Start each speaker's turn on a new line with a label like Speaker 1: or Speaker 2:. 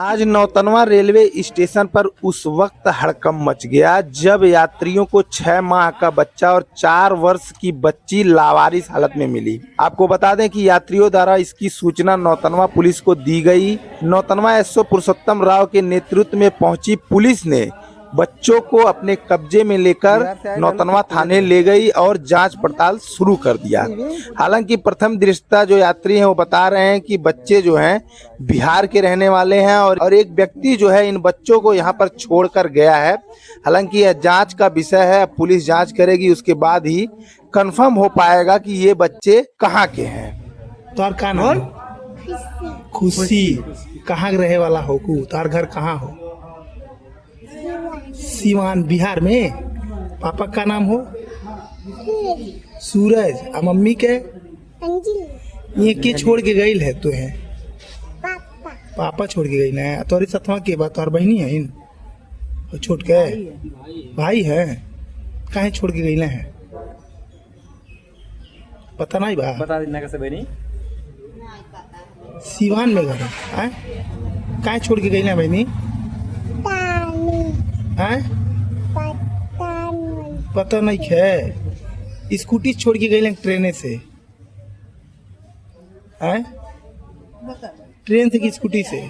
Speaker 1: आज Nautanwa railway station पर उस वक्त हड़कंप मच गया जब यात्रियों को 6 माह का बच्चा और 4 वर्ष की बच्ची लावारिस हालत में मिली। आपको बता दें कि यात्रियों द्वारा इसकी सूचना नौतनवा पुलिस को दी गई। नौतनवा एसओ पुरुषोत्तम राव के नेतृत्व में पहुंची पुलिस ने बच्चों को अपने कब्जे में लेकर नौतनवा थाने ले गई और जांच पड़ताल शुरू कर दिया। हालांकि प्रथम दृष्टया जो यात्री हैं वो बता रहे हैं कि बच्चे जो हैं बिहार के रहने वाले हैं और एक व्यक्ति जो है इन बच्चों को यहाँ पर छोड़कर गया है। हालांकि यह जांच का विषय है, पुलिस जांच करेगी, उसके बाद ही कंफर्म हो पाएगा कि ये बच्चे कहाँ के हैं।
Speaker 2: तोहर का नाम? खुशी। कहाँ रहे वाला हो? तोहर घर कहाँ हो? सीवान, बिहार में। पापा का नाम हो? सूरज। आ मम्मी के? ये के छोड़ के गई है तो है? पापा छोड़ के गई ना। तोरी सतवा के बात तोहर बहनी है इन छोड़ के? भाई है। कहाँ छोड़ के गई ना है? पता नहीं बा?
Speaker 3: बता देना कैसे बहनी?
Speaker 2: सीवान में घर है। कहाँ छोड़ के गई ना बहनी? पता नहीं है। स्कूटी छोड़ के गई ट्रेन से? ट्रेन से कि स्कूटी से?